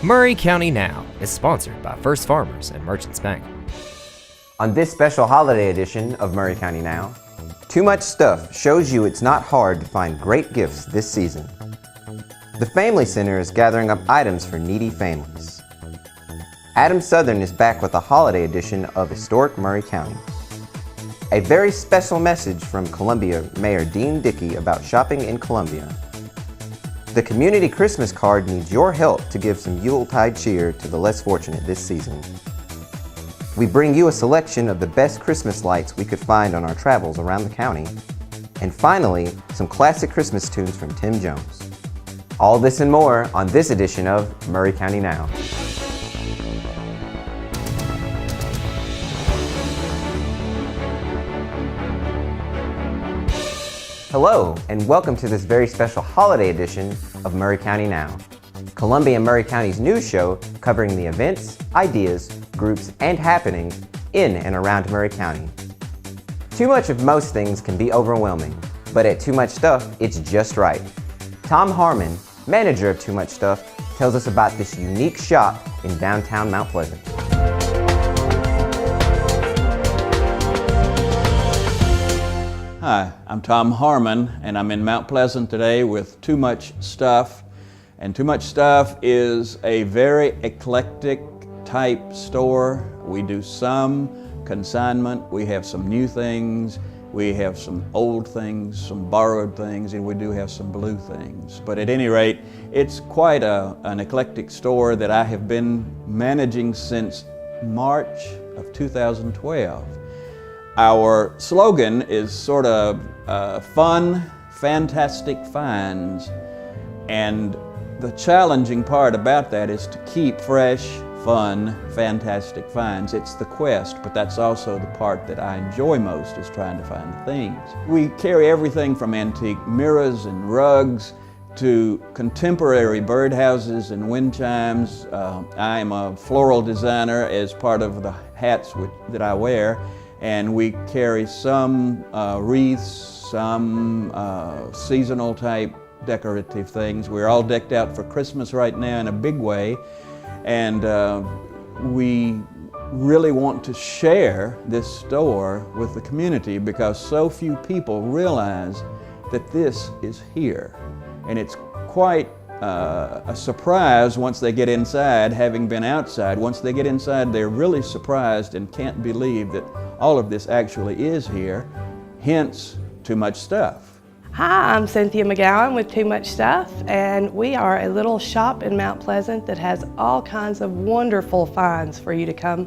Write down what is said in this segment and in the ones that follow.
Maury County Now is sponsored by First Farmers and Merchants Bank. On this special holiday edition of Maury County Now, Too Much Stuff shows you it's not hard to find great gifts this season. The Family Center is gathering up items for needy families. Adam Southern is back with a holiday edition of Historic Maury County. A very special message from Columbia Mayor Dickey about shopping in Columbia. The community Christmas card needs your help to give some Yuletide cheer to the less fortunate this season. We bring you a selection of the best Christmas lights we could find on our travels around the county. And finally, some classic Christmas tunes from Tim Jones. All this and more on this edition of Maury County Now. Hello, and welcome to this very special holiday edition of Maury County Now, Columbia and Maury County's news show covering the events, ideas, groups, and happenings in and around Maury County. Too much of most things can be overwhelming, but at Too Much Stuff, it's just right. Tom Harmon, manager of Too Much Stuff, tells us about this unique shop in downtown Mount Pleasant. Hi, I'm Tom Harmon, and I'm in Mount Pleasant today with Too Much Stuff. And Too Much Stuff is a very eclectic type store. We do some consignment, we have some new things, we have some old things, some borrowed things, and we do have some blue things. But at any rate, it's quite an eclectic store that I have been managing since March of 2012. Our slogan is sort of fun, fantastic finds, and the challenging part about that is to keep fresh, fun, fantastic finds. It's the quest, but that's also the part that I enjoy most, is trying to find the things. We carry everything from antique mirrors and rugs to contemporary birdhouses and wind chimes. I am a floral designer as part of the hats that I wear. And we carry some wreaths, some seasonal type decorative things. We're all decked out for Christmas right now in a big way. And we really want to share this store with the community because so few people realize that this is here. And it's quite a surprise once they get inside, having been outside. Once they get inside, they're really surprised and can't believe that all of this actually is here, hence Too Much Stuff. Hi, I'm Cynthia McGowan with Too Much Stuff, and we are a little shop in Mount Pleasant that has all kinds of wonderful finds for you to come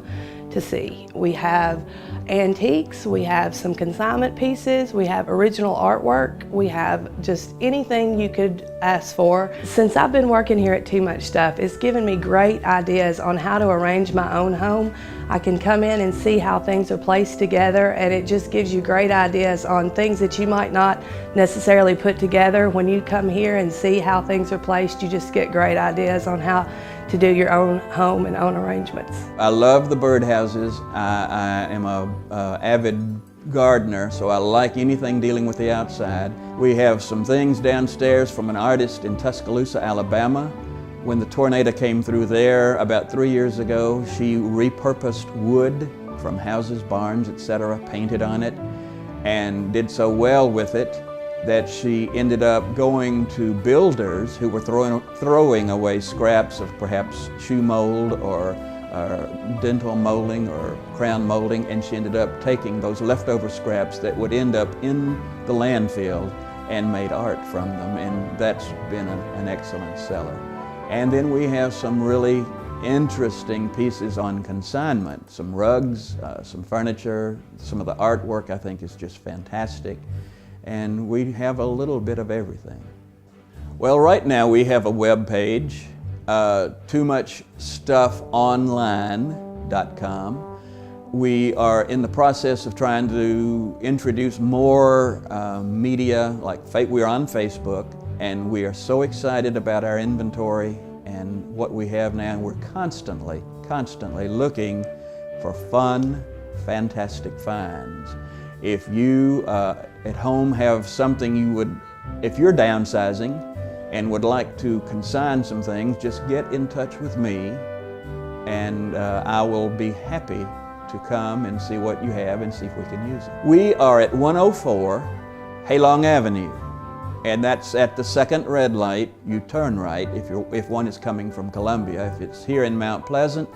to see. We have antiques, we have some consignment pieces, we have original artwork, we have just anything you could ask for. Since I've been working here at Too Much Stuff, it's given me great ideas on how to arrange my own home. I can come in and see how things are placed together, and it just gives you great ideas on things that you might not necessarily put together. When you come here and see how things are placed, you just get great ideas on how to do your own home and own arrangements. I love the birdhouses. I am a avid gardener, so I like anything dealing with the outside. We have some things downstairs from an artist in Tuscaloosa, Alabama. When the tornado came through there about 3 years ago, she repurposed wood from houses, barns, etc., painted on it, and did so well with it that she ended up going to builders who were throwing away scraps of perhaps shoe mold or dental molding or crown molding, and she ended up taking those leftover scraps that would end up in the landfill and made art from them, and that's been an excellent seller. And then we have some really interesting pieces on consignment, some rugs, some furniture, some of the artwork I think is just fantastic. And we have a little bit of everything. Well, right now we have a web page, toomachstuffonline.com. We are in the process of trying to introduce more media, like we're on Facebook, and we are so excited about our inventory and what we have now. We're constantly looking for fun, fantastic finds. If you at home have something if you're downsizing and would like to consign some things, just get in touch with me, and I will be happy to come and see what you have and see if we can use it. We are at 104 Haylong Avenue, and that's at the second red light. You turn right if one is coming from Columbia. If it's here in Mount Pleasant,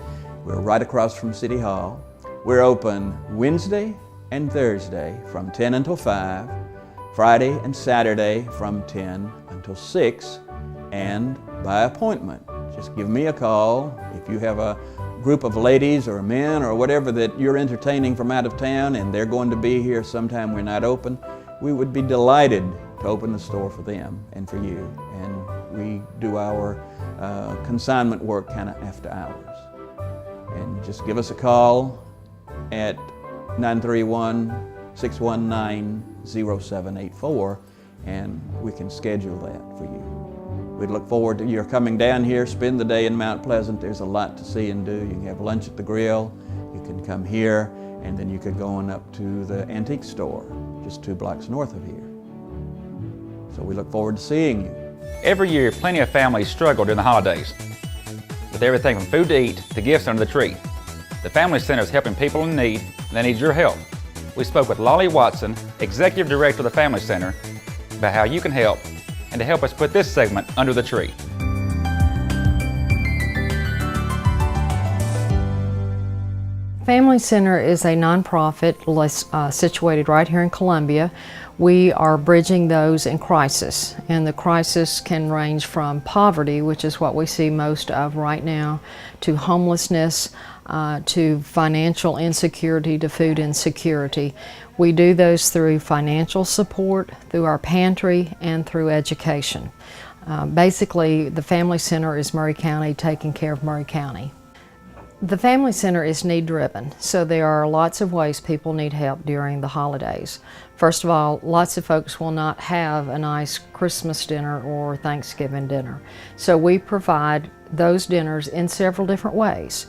we're right across from City Hall. We're open Wednesday and Thursday from 10 until 5, Friday and Saturday from 10 until 6, and by appointment. Just give me a call. If you have a group of ladies or men or whatever that you're entertaining from out of town and they're going to be here sometime we're not open, we would be delighted to open the store for them and for you. And we do our consignment work kind of after hours. And just give us a call at 931-619-0784 and we can schedule that for you. We'd look forward to your coming down here, spend the day in Mount Pleasant. There's a lot to see and do. You can have lunch at the grill, you can come here, and then you could go on up to the antique store, just 2 blocks north of here. So we look forward to seeing you. Every year, plenty of families struggle during the holidays with everything from food to eat to gifts under the tree. The Family Center is helping people in need, and they need your help. We spoke with Lolly Watson, Executive Director of the Family Center, about how you can help and to help us put this segment under the tree. Family Center is a nonprofit situated right here in Columbia. We are bridging those in crisis, and the crisis can range from poverty, which is what we see most of right now, to homelessness, to financial insecurity, to food insecurity. We do those through financial support, through our pantry, and through education. Basically, the Family Center is Maury County taking care of Maury County. The Family Center is need-driven, so there are lots of ways people need help during the holidays. First of all, lots of folks will not have a nice Christmas dinner or Thanksgiving dinner. So we provide those dinners in several different ways.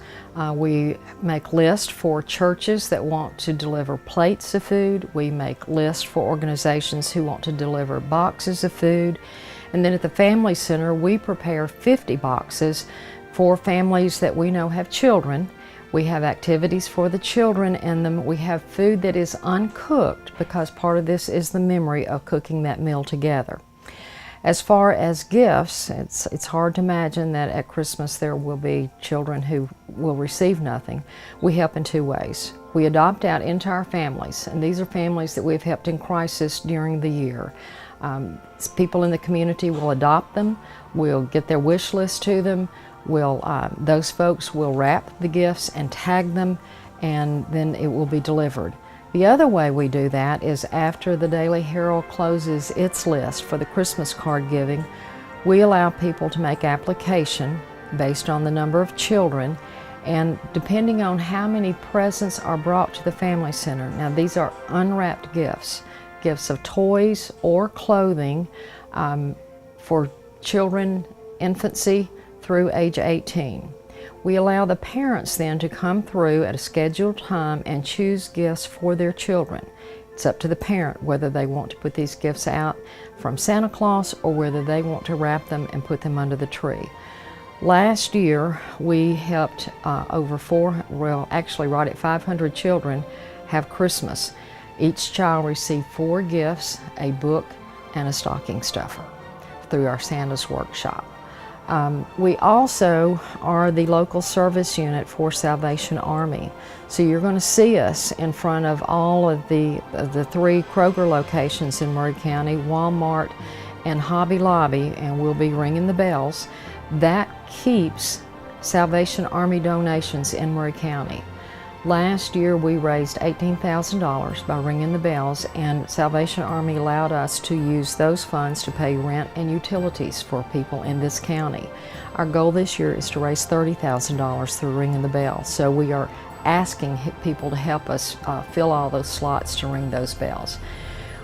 We make lists for churches that want to deliver plates of food. We make lists for organizations who want to deliver boxes of food. And then at the Family Center, we prepare 50 boxes for families that we know have children. We have activities for the children, and then we have food that is uncooked because part of this is the memory of cooking that meal together. As far as gifts, it's hard to imagine that at Christmas there will be children who will receive nothing. We help in 2 ways. We adopt out entire families, and these are families that we've helped in crisis during the year. People in the community will adopt them, we'll get their wish list to them, those folks will wrap the gifts and tag them, and then it will be delivered. The other way we do that is after the Daily Herald closes its list for the Christmas card giving, we allow people to make application based on the number of children, and depending on how many presents are brought to the Family Center. Now these are unwrapped gifts, gifts of toys or clothing for children, infancy, through age 18. We allow the parents then to come through at a scheduled time and choose gifts for their children. It's up to the parent whether they want to put these gifts out from Santa Claus or whether they want to wrap them and put them under the tree. Last year we helped right at 500 children have Christmas. Each child received 4 gifts, a book, and a stocking stuffer through our Santa's Workshop. We also are the local service unit for Salvation Army. So you're going to see us in front of all of the 3 Kroger locations in Maury County, Walmart and Hobby Lobby, and we'll be ringing the bells. That keeps Salvation Army donations in Maury County. Last year we raised $18,000 by ringing the bells, and Salvation Army allowed us to use those funds to pay rent and utilities for people in this county. Our goal this year is to raise $30,000 through ringing the bell. So we are asking people to help us fill all those slots to ring those bells.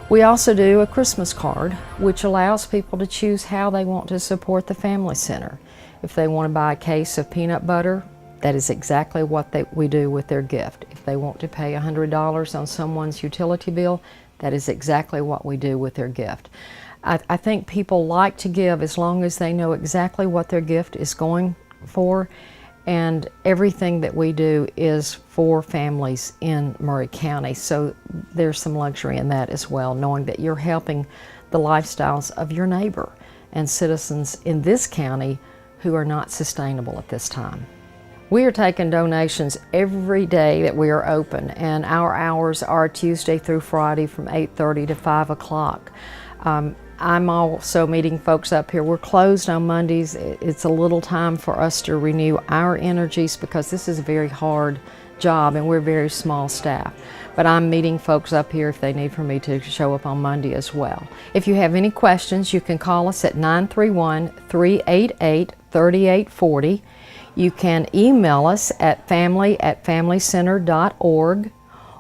We also do a Christmas card, which allows people to choose how they want to support the Family Center. If they want to buy a case of peanut butter, that is exactly what we do with their gift. If they want to pay $100 on someone's utility bill, that is exactly what we do with their gift. I think people like to give as long as they know exactly what their gift is going for, and everything that we do is for families in Maury County, so there's some luxury in that as well, knowing that you're helping the lifestyles of your neighbor and citizens in this county who are not sustainable at this time. We are taking donations every day that we are open, and our hours are Tuesday through Friday from 8:30 to 5 o'clock. I'm also meeting folks up here. We're closed on Mondays. It's a little time for us to renew our energies because this is a very hard job and we're very small staff. But I'm meeting folks up here if they need for me to show up on Monday as well. If you have any questions, you can call us at 931-388-3840. You can email us at family@familycenter.org,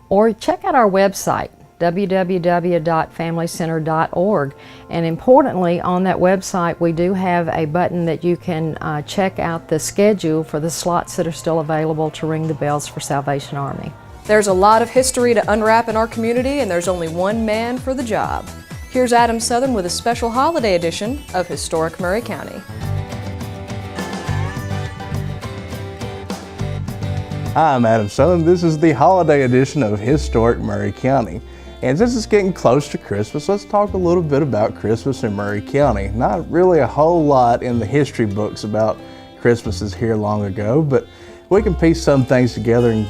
or check out our website, www.familycenter.org. And importantly, on that website we do have a button that you can check out the schedule for the slots that are still available to ring the bells for Salvation Army. There's a lot of history to unwrap in our community, and there's only one man for the job. Here's Adam Southern with a special holiday edition of Historic Maury County. Hi, I'm Adam Southern. This is the holiday edition of Historic Maury County. And since it's getting close to Christmas, let's talk a little bit about Christmas in Maury County. Not really a whole lot in the history books about Christmases here long ago, but we can piece some things together and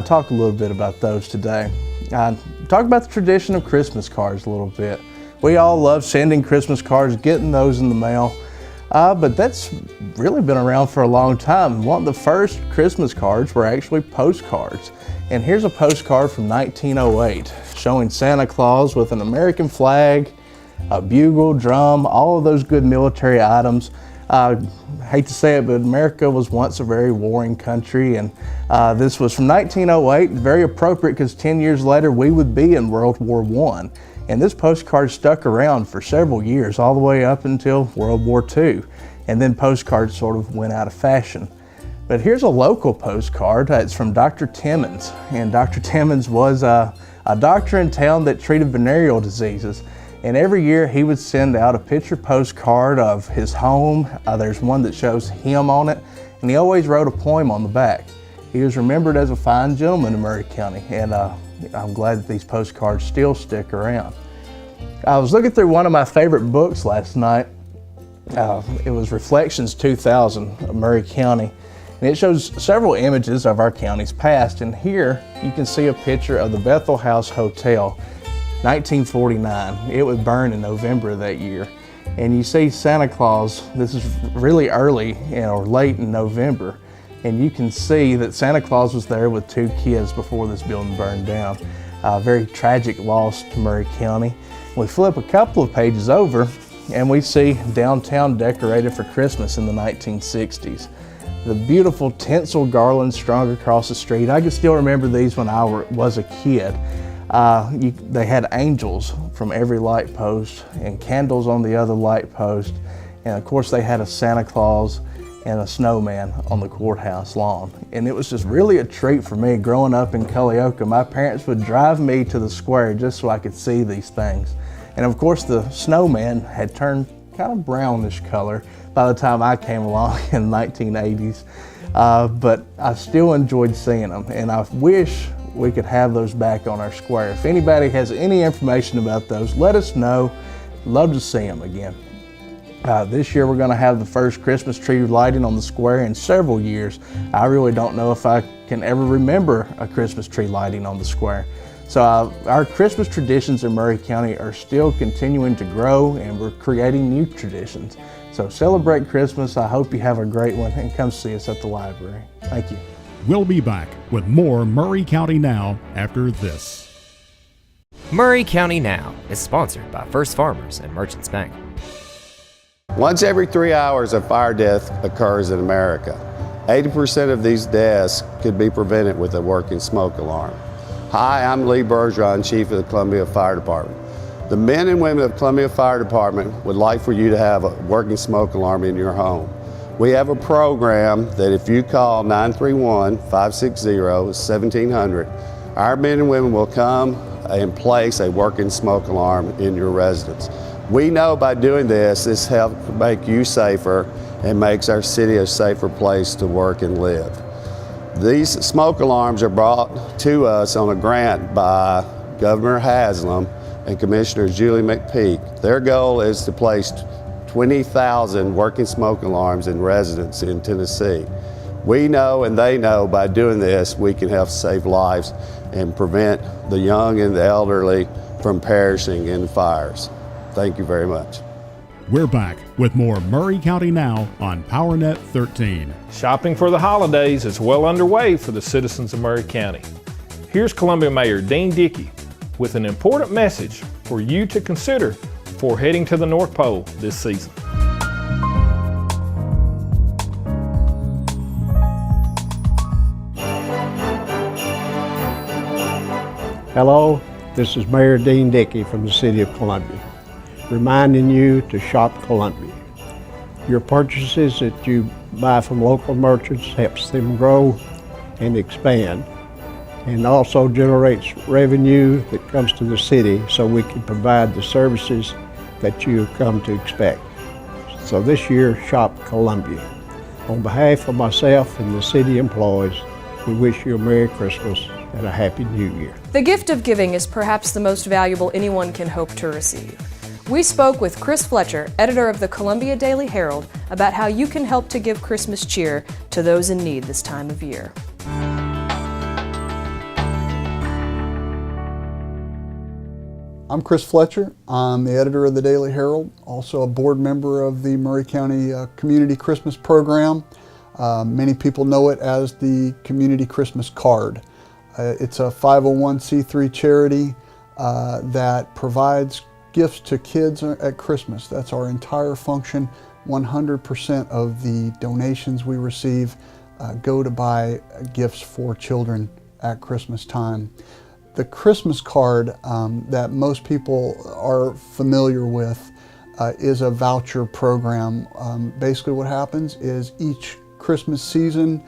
talk a little bit about those today. Talk about the tradition of Christmas cards a little bit. We all love sending Christmas cards, getting those in the mail. But that's really been around for a long time. One of the first Christmas cards were actually postcards. And here's a postcard from 1908 showing Santa Claus with an American flag, a bugle, drum, all of those good military items. Hate to say it, but America was once a very warring country, and this was from 1908, very appropriate because 10 years later we would be in World War I. And this postcard stuck around for several years, all the way up until World War II. And then postcards sort of went out of fashion. But here's a local postcard. It's from Dr. Timmons. And Dr. Timmons was a doctor in town that treated venereal diseases. And every year he would send out a picture postcard of his home. There's one that shows him on it. And he always wrote a poem on the back. He was remembered as a fine gentleman in Maury County. And I'm glad that these postcards still stick around. I was looking through one of my favorite books last night. It was Reflections 2000 of Maury County. And it shows several images of our county's past. And here you can see a picture of the Bethel House Hotel, 1949. It would burn in November of that year. And you see Santa Claus, this is really early or late in November. And you can see that Santa Claus was there with two kids before this building burned down. A very tragic loss to Maury County. We flip a couple of pages over and we see downtown decorated for Christmas in the 1960s. The beautiful tinsel garlands strung across the street. I can still remember these when I was a kid. They had angels from every light post and candles on the other light post. And of course they had a Santa Claus and a snowman on the courthouse lawn. And it was just really a treat for me growing up in Culleoka. My parents would drive me to the square just so I could see these things. And of course the snowman had turned kind of brownish color by the time I came along in the 1980s. But I still enjoyed seeing them, and I wish we could have those back on our square. If anybody has any information about those, let us know. Love to see them again. This year we're going to have the first Christmas tree lighting on the square in several years. I really don't know if I can ever remember a Christmas tree lighting on the square. So our Christmas traditions in Maury County are still continuing to grow, and we're creating new traditions. So celebrate Christmas. I hope you have a great one, and come see us at the library. Thank you. We'll be back with more Maury County Now after this. Maury County Now is sponsored by First Farmers and Merchants Bank. Once every 3 hours, a fire death occurs in America. 80% of these deaths could be prevented with a working smoke alarm. Hi, I'm Lee Bergeron, Chief of the Columbia Fire Department. The men and women of Columbia Fire Department would like for you to have a working smoke alarm in your home. We have a program that if you call 931-560-1700, our men and women will come and place a working smoke alarm in your residence. We know by doing this helps make you safer and makes our city a safer place to work and live. These smoke alarms are brought to us on a grant by Governor Haslam and Commissioner Julie McPeak. Their goal is to place 20,000 working smoke alarms in residents in Tennessee. We know and they know by doing this we can help save lives and prevent the young and the elderly from perishing in fires. Thank you very much. We're back with more Maury County Now on PowerNet 13. Shopping for the holidays is well underway for the citizens of Maury County. Here's Columbia Mayor Mayor Dickey with an important message for you to consider before heading to the North Pole this season. Hello, this is Mayor Dean Dickey from the City of Columbia, reminding you to shop Columbia. Your purchases that you buy from local merchants helps them grow and expand, and also generates revenue that comes to the city so we can provide the services that you have come to expect. So this year, shop Columbia. On behalf of myself and the city employees, we wish you a Merry Christmas and a Happy New Year. The gift of giving is perhaps the most valuable anyone can hope to receive. We spoke with Chris Fletcher, editor of the Columbia Daily Herald, about how you can help to give Christmas cheer to those in need this time of year. I'm Chris Fletcher. I'm the editor of the Daily Herald, also a board member of the Maury County Community Christmas Program. Many people know it as the Community Christmas Card. It's a 501c3 charity that provides gifts to kids at Christmas. That's our entire function. 100% of the donations we receive go to buy gifts for children at Christmas time. The Christmas card that most people are familiar with is a voucher program. Basically what happens is each Christmas season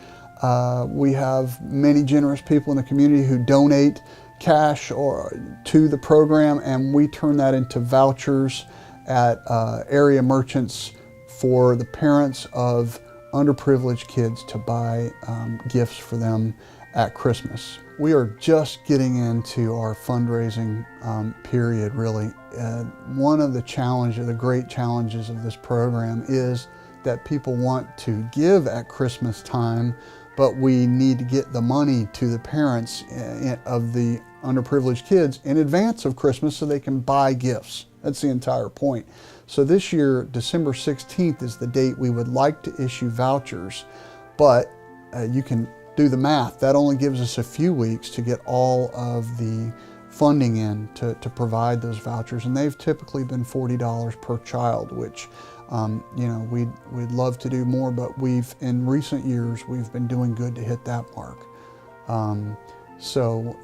we have many generous people in the community who donate cash to the program, and we turn that into vouchers at area merchants for the parents of underprivileged kids to buy gifts for them at Christmas. We are just getting into our fundraising period, really. One of the great challenges of this program is that people want to give at Christmas time, but we need to get the money to the parents of the underprivileged kids in advance of Christmas so they can buy gifts. That's the entire point. So this year, December 16th is the date we would like to issue vouchers, but you can do the math. That only gives us a few weeks to get all of the funding in to provide those vouchers, and they've typically been $40 per child, which you know, we'd love to do more, but in recent years we've been doing good to hit that mark. So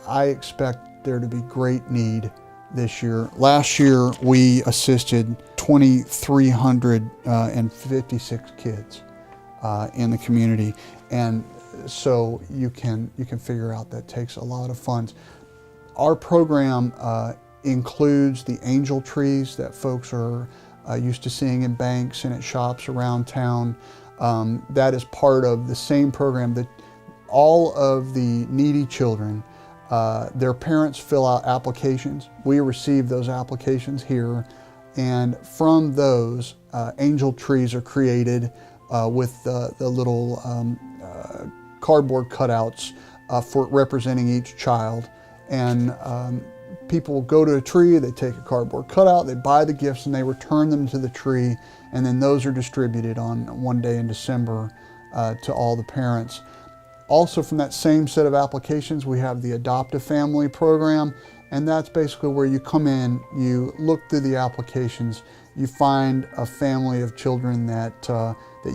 I expect there to be great need this year. Last year we assisted 2,356 kids in the community, and so you can figure out that takes a lot of funds. Our program includes the angel trees that folks are used to seeing in banks and at shops around town. That is part of the same program that all of the needy children, their parents fill out applications. We receive those applications here, and from those, angel trees are created with the little cardboard cutouts for representing each child. And people go to a tree, they take a cardboard cutout, they buy the gifts, and they return them to the tree, and then those are distributed on one day in December to all the parents. Also, from that same set of applications, we have the Adopt a Family program, and that's basically where you come in, you look through the applications, you find a family of children that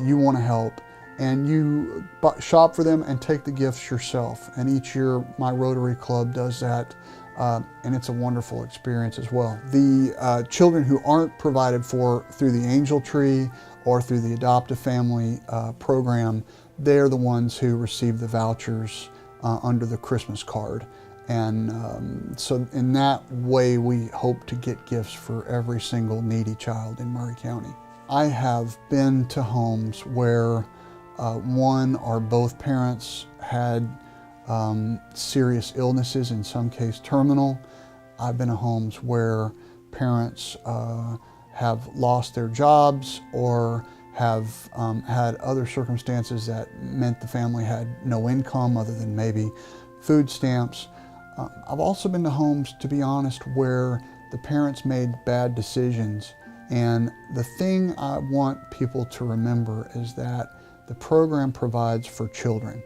you want to help, and you shop for them and take the gifts yourself. And each year my Rotary Club does that, and it's a wonderful experience as well. The children who aren't provided for through the Angel Tree or through the Adopt a Family program, they're the ones who receive the vouchers under the Christmas card. And so in that way, we hope to get gifts for every single needy child in Maury County. I have been to homes where one or both parents had serious illnesses, in some case terminal. I've been to homes where parents have lost their jobs or have had other circumstances that meant the family had no income other than maybe food stamps. I've also been to homes, to be honest, where the parents made bad decisions. And the thing I want people to remember is that the program provides for children,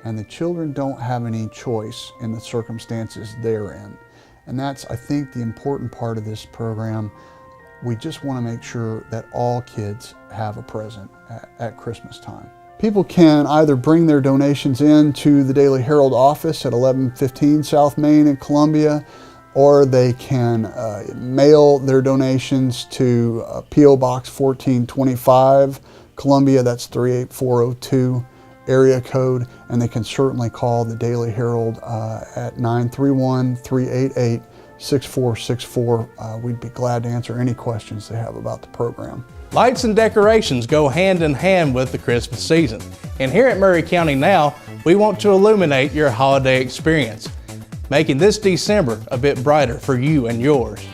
and the children don't have any choice in the circumstances they're in. And that's, I think, the important part of this program. We just want to make sure that all kids have a present at Christmas time. People can either bring their donations in to the Daily Herald office at 1115 South Main in Columbia, or they can mail their donations to P.O. Box 1425, Columbia, that's 38402 area code, and they can certainly call the Daily Herald at 931-388-6464. We'd be glad to answer any questions they have about the program. Lights and decorations go hand in hand with the Christmas season. And here at Maury County Now, we want to illuminate your holiday experience, making this December a bit brighter for you and yours.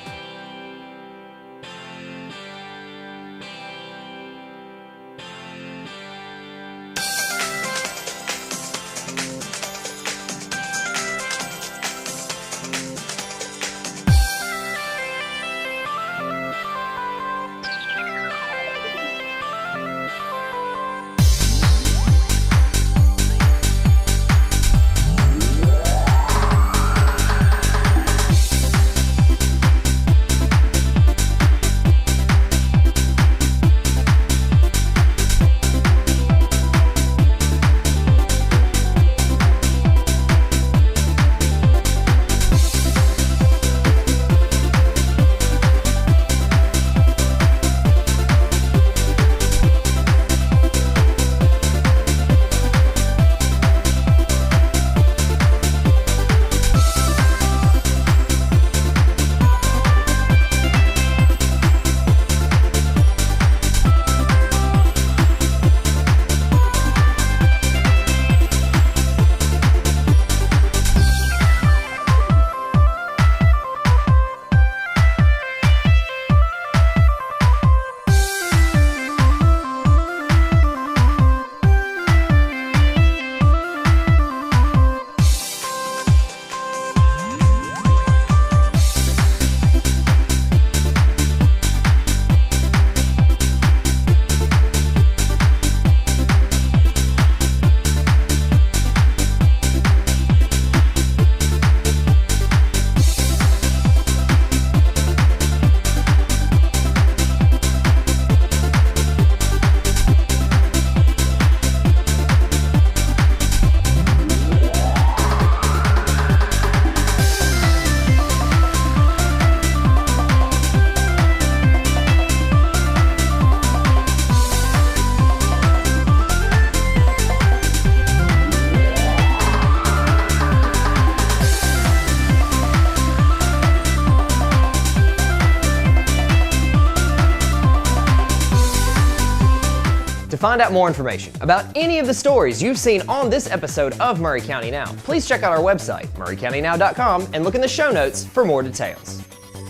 To find out more information about any of the stories you've seen on this episode of Maury County Now, please check out our website, maurycountynow.com, and look in the show notes for more details.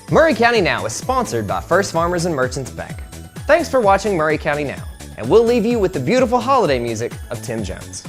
Maury County Now is sponsored by First Farmers and Merchants Bank. Thanks for watching Maury County Now, and we'll leave you with the beautiful holiday music of Tim Jones.